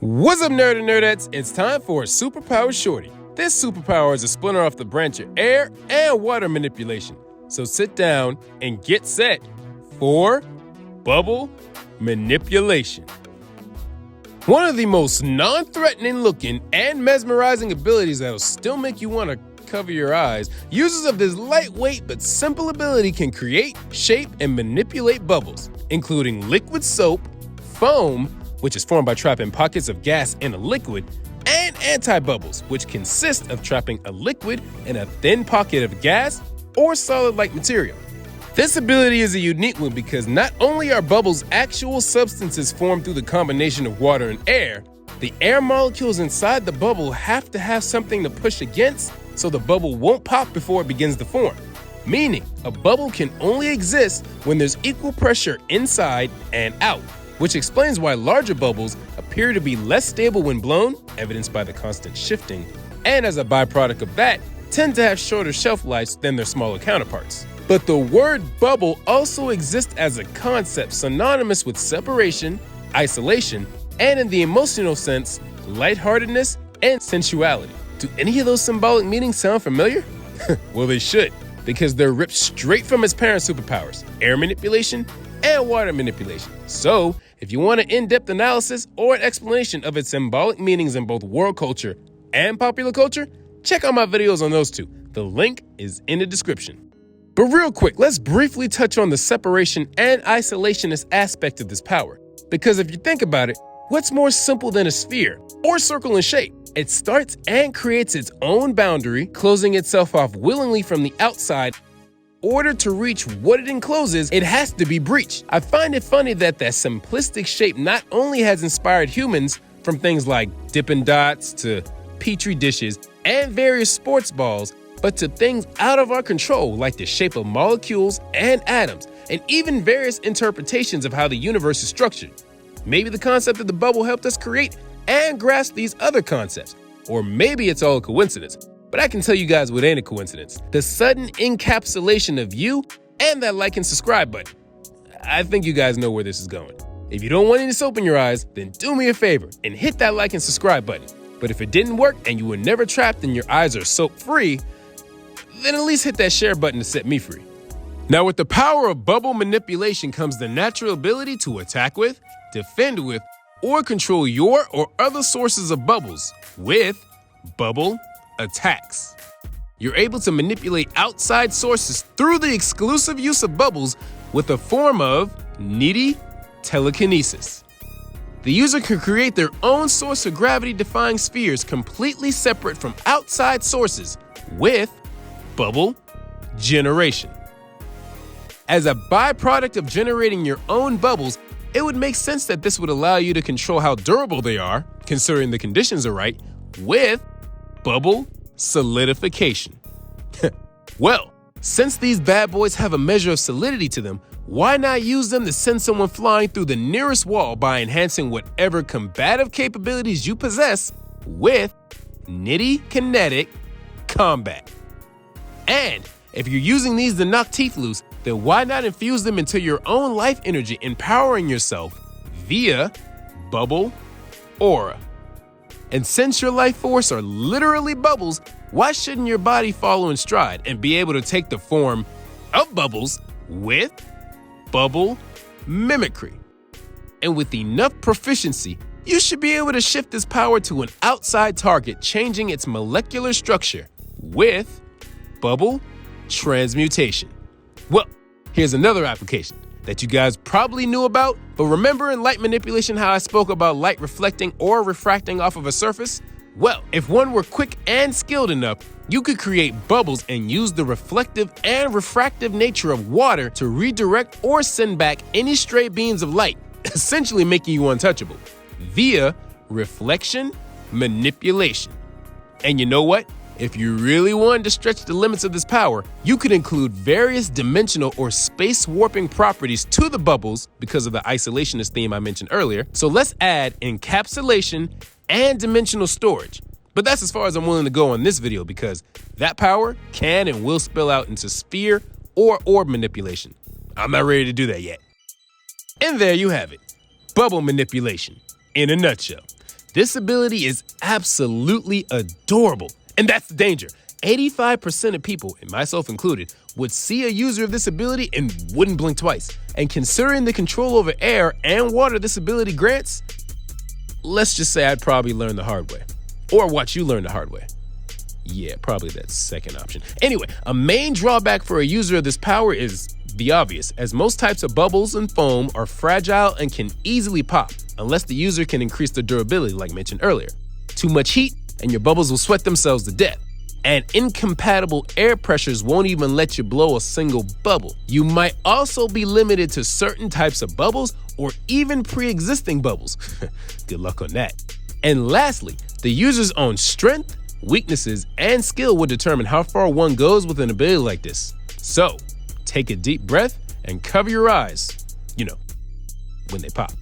What's up, nerd and nerdettes? It's time for Superpower Shortie. This superpower is a splinter off the branch of air and water manipulation. So sit down and get set for bubble manipulation. One of the most non-threatening looking and mesmerizing abilities that'll still make you want to cover your eyes, users of this lightweight but simple ability can create, shape, and manipulate bubbles, including liquid soap, foam, which is formed by trapping pockets of gas in a liquid, and anti-bubbles, which consist of trapping a liquid in a thin pocket of gas or solid-like material. This ability is a unique one because not only are bubbles actual substances formed through the combination of water and air, the air molecules inside the bubble have to have something to push against so the bubble won't pop before it begins to form. Meaning, a bubble can only exist when there's equal pressure inside and out, which explains why larger bubbles appear to be less stable when blown, evidenced by the constant shifting, and as a byproduct of that, tend to have shorter shelf lives than their smaller counterparts. But the word bubble also exists as a concept synonymous with separation, isolation, and in the emotional sense, lightheartedness and sensuality. Do any of those symbolic meanings sound familiar? Well, they should, because they're ripped straight from its parent superpowers, air manipulation and water manipulation. So, if you want an in-depth analysis or an explanation of its symbolic meanings in both world culture and popular culture, check out my videos on those two. The link is in the description. But real quick, let's briefly touch on the separation and isolationist aspect of this power. Because if you think about it, what's more simple than a sphere or circle in shape? It starts and creates its own boundary, closing itself off willingly from the outside. In order to reach what it encloses, it has to be breached. I find it funny that that simplistic shape not only has inspired humans from things like Dippin' Dots to Petri dishes and various sports balls, but to things out of our control like the shape of molecules and atoms, and even various interpretations of how the universe is structured. Maybe the concept of the bubble helped us create and grasp these other concepts, or maybe it's all a coincidence. But I can tell you guys what ain't a coincidence. The sudden encapsulation of you and that like and subscribe button. I think you guys know where this is going. If you don't want any soap in your eyes, then do me a favor and hit that like and subscribe button. But if it didn't work and you were never trapped and your eyes are soap-free, then at least hit that share button to set me free. Now, with the power of bubble manipulation comes the natural ability to attack with, defend with, or control your or other sources of bubbles with bubble attacks. You're able to manipulate outside sources through the exclusive use of bubbles with a form of needy telekinesis. The user can create their own source of gravity-defying spheres completely separate from outside sources with bubble generation. As a byproduct of generating your own bubbles, it would make sense that this would allow you to control how durable they are, considering the conditions are right, with bubble solidification. Well, since these bad boys have a measure of solidity to them, why not use them to send someone flying through the nearest wall by enhancing whatever combative capabilities you possess with nitty kinetic combat? And if you're using these to knock teeth loose, then why not infuse them into your own life energy, empowering yourself via bubble aura? And since your life force are literally bubbles, why shouldn't your body follow in stride and be able to take the form of bubbles with bubble mimicry? And with enough proficiency, you should be able to shift this power to an outside target, changing its molecular structure with bubble transmutation. Well, here's another application that you guys probably knew about, but remember in light manipulation how I spoke about light reflecting or refracting off of a surface? Well, if one were quick and skilled enough, you could create bubbles and use the reflective and refractive nature of water to redirect or send back any stray beams of light, essentially making you untouchable, via reflection manipulation. And you know what? If you really wanted to stretch the limits of this power, you could include various dimensional or space warping properties to the bubbles because of the isolationist theme I mentioned earlier. So let's add encapsulation and dimensional storage. But that's as far as I'm willing to go on this video because that power can and will spill out into sphere or orb manipulation. I'm not ready to do that yet. And there you have it. Bubble manipulation in a nutshell. This ability is absolutely adorable. And that's the danger. 85% of people, and myself included, would see a user of this ability and wouldn't blink twice. And considering the control over air and water this ability grants, let's just say I'd probably learn the hard way. Or watch you learn the hard way. Yeah, probably that second option. Anyway, a main drawback for a user of this power is the obvious, as most types of bubbles and foam are fragile and can easily pop, unless the user can increase their durability like mentioned earlier. Too much heat and your bubbles will sweat themselves to death. And incompatible air pressures won't even let you blow a single bubble. You might also be limited to certain types of bubbles or even pre-existing bubbles. Good luck on that. And lastly, the user's own strength, weaknesses, and skill will determine how far one goes with an ability like this. So, take a deep breath and cover your eyes, when they pop.